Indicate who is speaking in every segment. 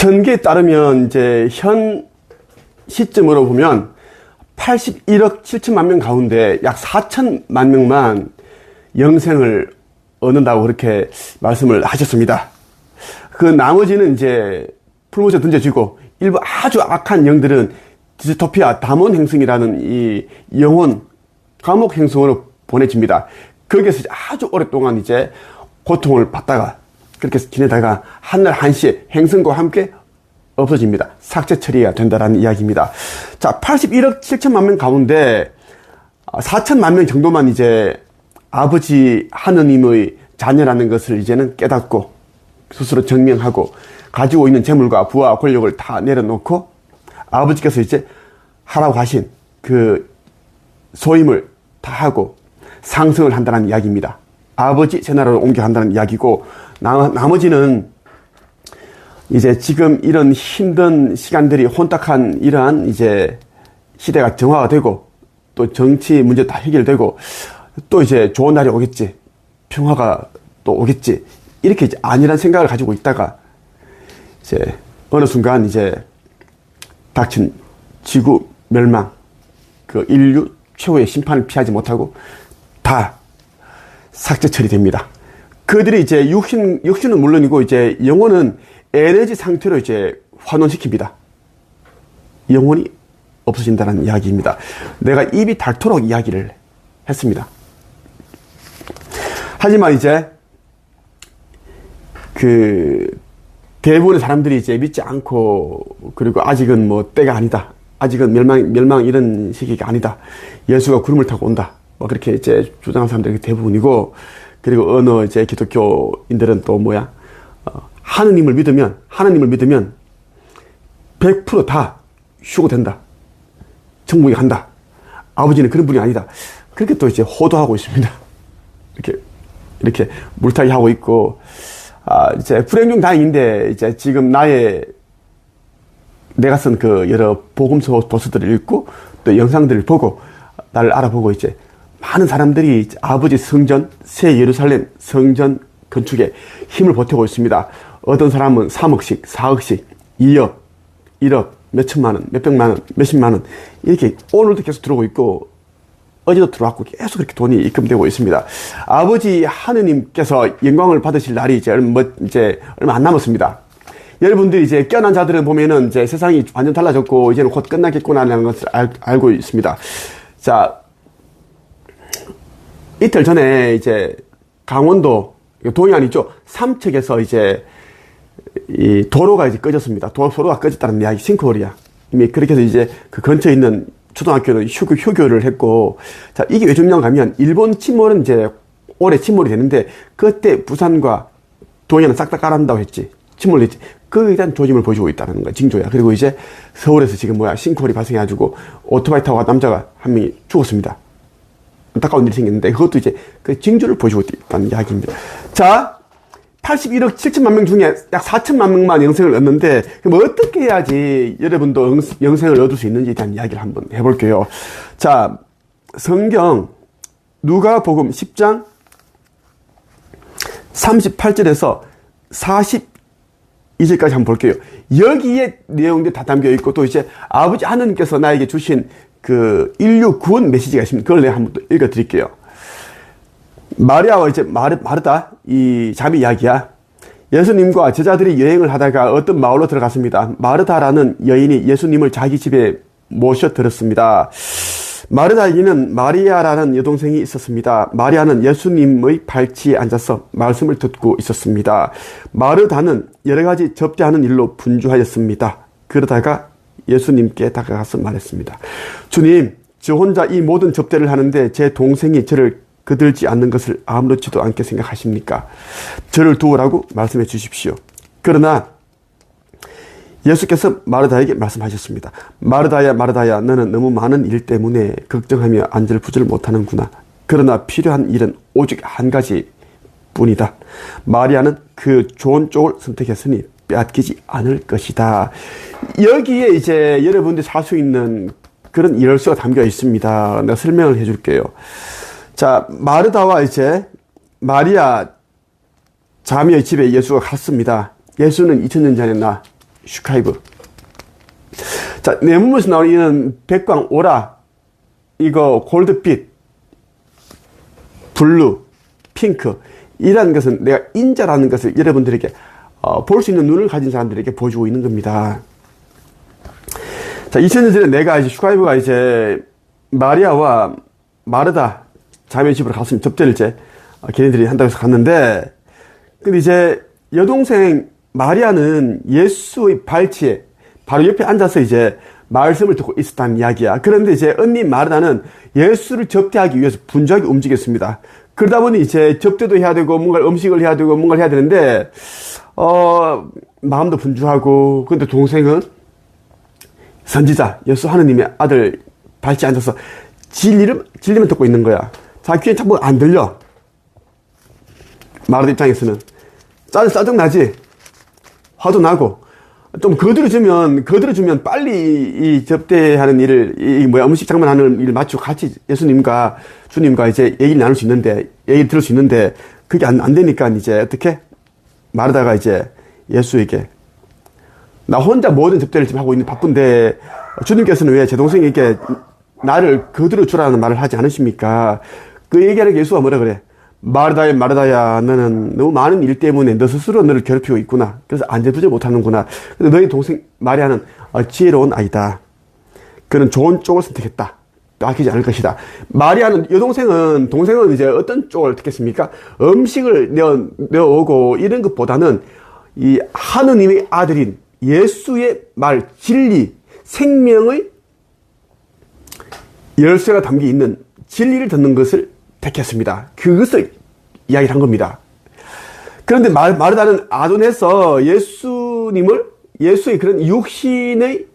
Speaker 1: 천계에 따르면 이제 현 시점으로 보면 81억 7천만 명 가운데 약 4천만 명만 영생을 얻는다고 그렇게 말씀을 하셨습니다. 그 나머지는 이제 풀무에 던져지고 일부 아주 악한 영들은 디스토피아 담원 행성이라는 이 영혼 감옥 행성으로 보내집니다. 거기에서 아주 오랫동안 이제 고통을 받다가 그렇게 지내다가 한날 한시에 행성과 함께 없어집니다. 삭제 처리가 된다라는 이야기입니다. 자, 81억 7천만 명 가운데 4천만 명 정도만 이제 아버지 하느님의 자녀라는 것을 이제는 깨닫고 스스로 증명하고 가지고 있는 재물과 부와 권력을 다 내려놓고 아버지께서 이제 하라고 하신 그 소임을 다 하고 상승을 한다는 이야기입니다. 아버지 제나라로 옮겨간다는 이야기고 나머지는 이제 지금 이런 힘든 시간들이 혼탁한 이러한 이제 시대가 정화가 되고 또 정치 문제 다 해결되고 또 이제 좋은 날이 오겠지. 평화가 또 오겠지. 이렇게 이제 안일한 생각을 가지고 있다가 이제 어느 순간 이제 닥친 지구 멸망, 그 인류 최후의 심판을 피하지 못하고 다 삭제 처리됩니다. 그들이 이제 육신은 물론이고 이제 영혼은 에너지 상태로 이제 환원시킵니다. 영혼이 없어진다는 이야기입니다. 내가 입이 닳도록 이야기를 했습니다. 하지만 이제 그 대부분의 사람들이 이제 믿지 않고 그리고 아직은 뭐 때가 아니다. 아직은 멸망 이런 시기가 아니다. 예수가 구름을 타고 온다. 뭐 그렇게 이제 주장하는 사람들이 대부분이고 그리고 어느 이제 기독교인들은 또 하느님을 믿으면 100% 다 휴고된다. 천국에 간다. 아버지는 그런 분이 아니다. 그렇게 또 이제 호도하고 있습니다. 이렇게 물타기 하고 있고, 이제 불행 중 다행인데, 이제 지금 내가 쓴 그 여러 복음서 도서들을 읽고, 또 영상들을 보고, 나를 알아보고 이제 많은 사람들이 아버지 성전, 새 예루살렘 성전 건축에 힘을 보태고 있습니다. 어떤 사람은 3억씩, 4억씩, 2억, 1억, 몇천만 원, 몇백만 원, 몇십만 원, 이렇게 오늘도 계속 들어오고 있고, 어제도 들어왔고 계속 그렇게 돈이 입금되고 있습니다. 아버지 하느님께서 영광을 받으실 날이 이제 얼마 안 남았습니다. 여러분들이 이제 깨어난 자들은 보면은 이제 세상이 완전 달라졌고 이제는 곧 끝나겠구나라는 것을 알고 있습니다. 자, 이틀 전에 이제 강원도 동해안이죠. 삼척에서 이제 이 도로가 이제 꺼졌습니다. 도로가 꺼졌다는 이야기, 싱크홀이야. 이미 그렇게 해서 이제 그 근처에 있는 초등학교는 휴교를 했고, 자, 이게 왜 중요한가 하면, 일본 침몰은 이제 올해 침몰이 되는데, 그때 부산과 동해는 싹 다 깔아준다고 했지. 침몰을 했지. 그에 대한 조짐을 보여주고 있다는 거야, 징조야. 그리고 이제 서울에서 지금 싱크홀이 발생해가지고, 오토바이 타고 간 남자가 한 명이 죽었습니다. 안타까운 일이 생겼는데, 그것도 이제 그 징조를 보여주고 있다는 이야기입니다. 자, 81억 7천만 명 중에 약 4천만 명만 영생을 얻는데, 그럼 어떻게 해야지 여러분도 영생을 얻을 수 있는지에 대한 이야기를 한번 해볼게요. 자, 성경 누가복음 10장 38절에서 42절까지 한번 볼게요. 여기에 내용들이 다 담겨 있고, 또 이제 아버지 하느님께서 나에게 주신 그 인류 구원 메시지가 있습니다. 그걸 내가 한번 또 읽어 드릴게요. 마리아와 이제 마르다, 이 자매 이야기야. 예수님과 제자들이 여행을 하다가 어떤 마을로 들어갔습니다. 마르다라는 여인이 예수님을 자기 집에 모셔들었습니다. 마르다에게는 마리아라는 여동생이 있었습니다. 마리아는 예수님의 발치에 앉아서 말씀을 듣고 있었습니다. 마르다는 여러 가지 접대하는 일로 분주하였습니다. 그러다가 예수님께 다가가서 말했습니다. 주님, 저 혼자 이 모든 접대를 하는데 제 동생이 저를 거들지 않는 것을 아무렇지도 않게 생각하십니까? 저를 도우라고 말씀해 주십시오. 그러나 예수께서 마르다에게 말씀하셨습니다. 마르다야, 마르다야, 너는 너무 많은 일 때문에 걱정하며 안절부절 못하는구나. 그러나 필요한 일은 오직 한 가지 뿐이다. 마리아는 그 좋은 쪽을 선택했으니 빼앗기지 않을 것이다. 여기에 이제 여러분들이 살 수 있는 그런 열쇠가 담겨 있습니다. 내가 설명을 해줄게요. 자, 마르다와 이제 마리아 자매의 집에 예수가 갔습니다. 예수는 2000년 전에 슈카이브. 자, 내 몸에서 나오는 백광, 오라, 이거 골드빛, 블루, 핑크, 이라는 것은 내가 인자라는 것을 여러분들에게 볼 수 있는 눈을 가진 사람들에게 보여주고 있는 겁니다. 자, 2000년 전에 내가 이제 슈카이브가 이제 마리아와 마르다 자매 집으로 갔으면 접대를 이제 걔네들이 한다고 해서 갔는데, 근데 이제 여동생 마리아는 예수의 발치에 바로 옆에 앉아서 이제 말씀을 듣고 있었다는 이야기야. 그런데 이제 언니 마르다는 예수를 접대하기 위해서 분주하게 움직였습니다. 그러다 보니 이제 접대도 해야 되고 뭔가 음식을 해야 되고 뭔가를 해야 되는데 마음도 분주하고, 근데 동생은 선지자 예수 하느님의 아들 발치에 앉아서 진리만 듣고 있는 거야. 자, 귀에 자꾸 안 들려. 마르다 입장에서는 짜증나지. 화도 나고. 좀 거들어주면 빨리 이 접대하는 일을, 음식 장만하는 일을 마치고 같이 예수님과 주님과 이제 얘기를 나눌 수 있는데, 얘기를 들을 수 있는데, 그게 안 되니까 이제 어떻게? 마르다가 이제 예수에게, 나 혼자 모든 접대를 지금 하고 있는 바쁜데, 주님께서는 왜 제 동생에게 나를 거들어 주라는 말을 하지 않으십니까? 그 얘기하는 예수가 뭐라 그래? 마르다야, 너는 너무 많은 일 때문에 너 스스로 너를 괴롭히고 있구나. 그래서 안절부절 못하는구나. 그래서 너희 동생 마리아는 지혜로운 아이다. 그는 좋은 쪽을 선택했다. 아끼지 않을 것이다. 마리아는, 동생은 이제 어떤 쪽을 택했습니까? 음식을 내어오고 이런 것보다는 이 하느님의 아들인 예수의 말, 진리, 생명의 열쇠가 담겨 있는 진리를 듣는 것을 택했습니다. 그것을 이야기를 한 겁니다. 그런데 마르다는 아돈에서 예수의 그런 육신의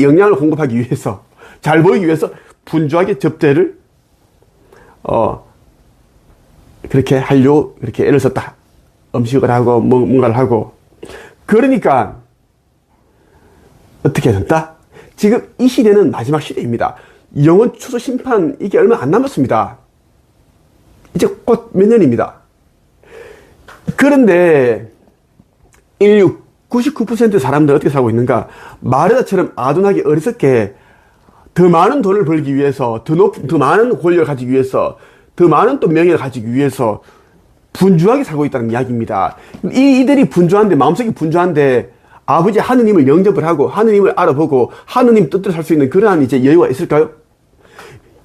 Speaker 1: 영향을 공급하기 위해서, 잘 보이기 위해서 분주하게 접대를 그렇게 하려고 그렇게 애를 썼다. 음식을 하고 뭔가를 하고. 그러니까 어떻게 된다? 지금 이 시대는 마지막 시대입니다. 영원 추수 심판, 이게 얼마 안 남았습니다. 이제 곧 몇 년입니다. 그런데 인류 99%의 사람들 어떻게 살고 있는가? 마르다처럼 아둔하게 어리석게 더 많은 돈을 벌기 위해서, 더 많은 권력을 가지기 위해서, 더 많은 또 명예를 가지기 위해서 분주하게 살고 있다는 이야기입니다. 이들이 분주한데, 마음속이 분주한데, 아버지 하느님을 영접을 하고, 하느님을 알아보고, 하느님 뜻대로 살 수 있는 그러한 이제 여유가 있을까요?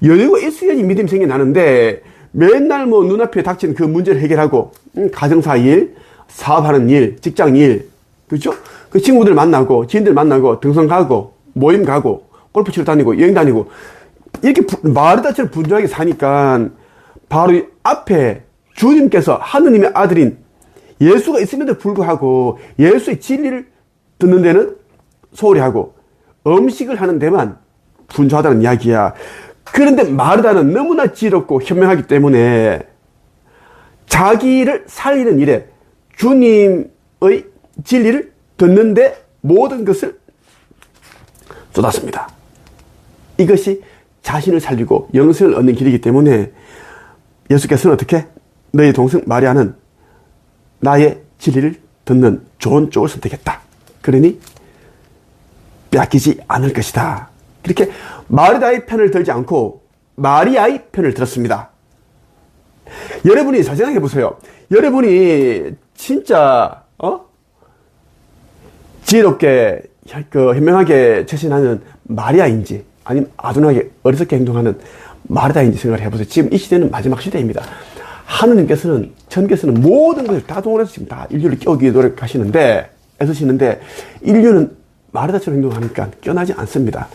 Speaker 1: 여유가 있어야지 믿음이 생겨나는데, 맨날 눈앞에 닥친 그 문제를 해결하고, 가정사 일, 사업하는 일, 직장 일, 그렇죠? 그 친구들 만나고, 지인들 만나고, 등산 가고, 모임 가고, 골프 치러 다니고, 여행 다니고, 이렇게 마르다처럼 분주하게 사니까, 바로 이 앞에 주님께서 하느님의 아들인 예수가 있음에도 불구하고, 예수의 진리를 듣는 데는 소홀히 하고, 음식을 하는 데만 분주하다는 이야기야. 그런데 마르다는 너무나 지혜롭고 현명하기 때문에 자기를 살리는 일에 주님의 진리를 듣는데 모든 것을 쏟았습니다. 이것이 자신을 살리고 영생을 얻는 길이기 때문에 예수께서는 어떻게? 너희 동생 마리아는 나의 진리를 듣는 좋은 쪽을 선택했다. 그러니 빼앗기지 않을 것이다. 이렇게 마르다의 편을 들지 않고 마리아의 편을 들었습니다. 여러분이 잘 생각해 보세요. 여러분이 진짜 지혜롭게 현명하게 처신하는 마리아인지, 아니면 아둔하게 어리석게 행동하는 마르다인지 생각을 해보세요. 지금 이 시대는 마지막 시대입니다. 하느님께서는, 전께서는 모든 것을 다 동원해서 지금 다 인류를 깨우기 위해 노력하시는데, 애쓰시는데, 인류는 마르다처럼 행동하니까 껴나지 않습니다.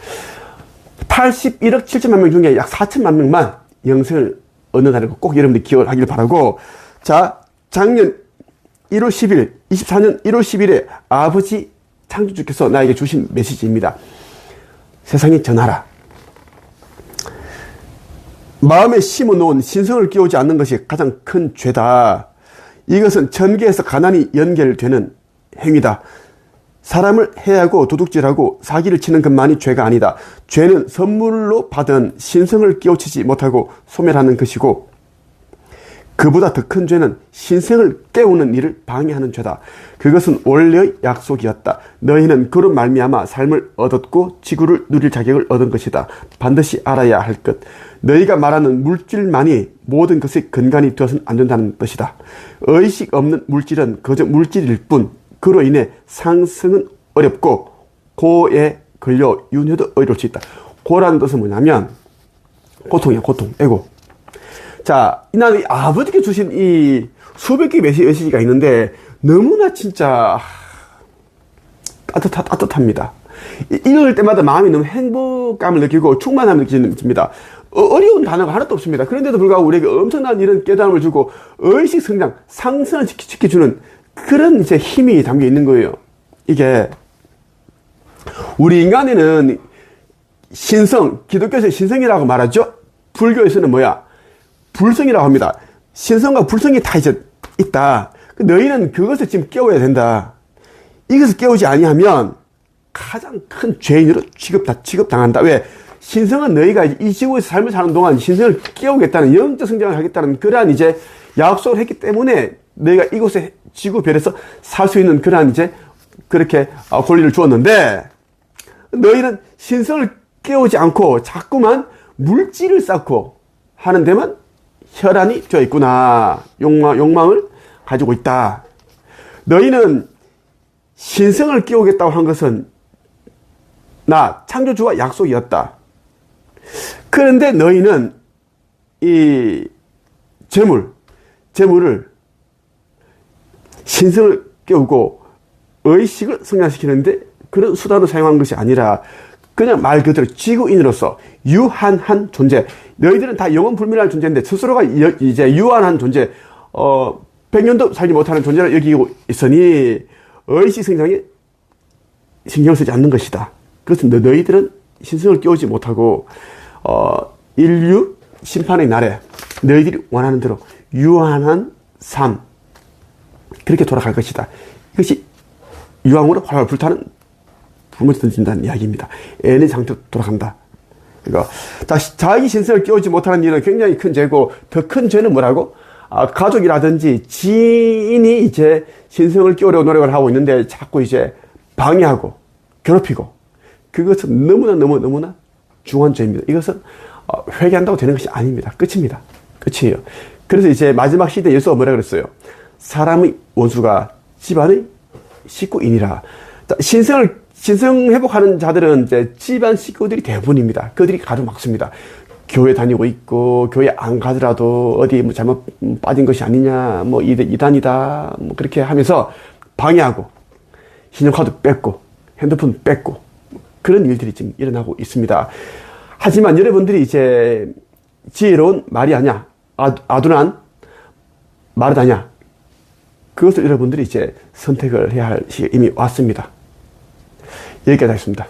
Speaker 1: 81억 7천만 명 중에 약 4천만 명만 영생을 얻는 날이고, 꼭 여러분들이 기억을 하길 바라고. 자, 작년 1월 10일, 24년 1월 10일에 아버지 창조주께서 나에게 주신 메시지입니다. 세상에 전하라. 마음에 심어놓은 신성을 끼우지 않는 것이 가장 큰 죄다. 이것은 천계에서 가난이 연결되는 행위다. 사람을 해하고 도둑질하고 사기를 치는 것만이 죄가 아니다. 죄는 선물로 받은 신성을 끼우치지 못하고 소멸하는 것이고, 그보다 더 큰 죄는 신생을 깨우는 일을 방해하는 죄다. 그것은 원래의 약속이었다. 너희는 그로 말미암아 삶을 얻었고 지구를 누릴 자격을 얻은 것이다. 반드시 알아야 할 것. 너희가 말하는 물질만이 모든 것의 근간이 되어서는 안 된다는 뜻이다. 의식 없는 물질은 그저 물질일 뿐, 그로 인해 상승은 어렵고 고에 걸려 윤회도 어려울 수 있다. 고라는 뜻은 뭐냐면 고통이야, 고통, 애고. 자, 나는 아버지께 주신 이 수백 개의 메시지가 있는데 너무나 진짜 따뜻합니다. 읽을 때마다 마음이 너무 행복감을 느끼고 충만함을 느낍니다. 어려운 단어가 하나도 없습니다. 그런데도 불구하고 우리에게 엄청난 이런 깨달음을 주고 의식 성장, 상승을 시켜주는 그런 이제 힘이 담겨 있는 거예요. 이게 우리 인간에는 신성, 기독교에서 신성이라고 말하죠. 불교에서는 뭐야? 불성이라고 합니다. 신성과 불성이 다 이제 있다. 너희는 그것을 지금 깨워야 된다. 이것을 깨우지 아니하면 가장 큰 죄인으로 취급당한다. 왜? 신성은 너희가 이 지구에서 삶을 사는 동안 신성을 깨우겠다는, 영적 성장을 하겠다는 그러한 이제 약속을 했기 때문에 너희가 이곳에 지구별에서 살 수 있는 그러한 이제 그렇게 권리를 주었는데, 너희는 신성을 깨우지 않고 자꾸만 물질을 쌓고 하는 데만 혈안이 되어 있구나. 욕망을 가지고 있다. 너희는 신성을 깨우겠다고 한 것은 나 창조주와 약속이었다. 그런데 너희는 이 재물을 신성을 깨우고 의식을 성장시키는데 그런 수단으로 사용한 것이 아니라 그냥 말 그대로 지구인으로서 유한한 존재. 너희들은 다 영원 불멸한 존재인데 스스로가 이제 유한한 존재, 100년도 살지 못하는 존재를 여기고 있으니 의식 성장에 신경을 쓰지 않는 것이다. 그래서 너희들은 신성을 깨우지 못하고 인류 심판의 날에 너희들이 원하는 대로 유한한 삶, 그렇게 돌아갈 것이다. 이것이 유황으로 활활 불타는 불못이 던진다는 이야기입니다. 애는 상태로 돌아간다. 그러니까 자기 신성을 깨우지 못하는 일은 굉장히 큰 죄고, 더 큰 죄는 뭐라고? 가족이라든지 지인이 이제 신성을 깨우려고 노력을 하고 있는데 자꾸 이제 방해하고 괴롭히고, 그것은 너무나 중한 죄입니다. 이것은 회개한다고 되는 것이 아닙니다. 끝입니다. 끝이에요. 그래서 이제 마지막 시대에 예수가 뭐라 그랬어요? 사람의 원수가 집안의 식구이니라. 신성 회복하는 자들은 이제 집안 식구들이 대부분입니다. 그들이 가로막습니다. 교회 다니고 있고, 교회 안 가더라도 어디 뭐 잘못 빠진 것이 아니냐, 뭐 이단이다, 뭐 그렇게 하면서 방해하고, 신용카드 뺏고, 핸드폰 뺏고, 그런 일들이 지금 일어나고 있습니다. 하지만 여러분들이 이제 지혜로운 말이 아냐, 아둔한 말은 아냐, 그것을 여러분들이 이제 선택을 해야 할 시기가 이미 왔습니다. 여기까지 하겠습니다.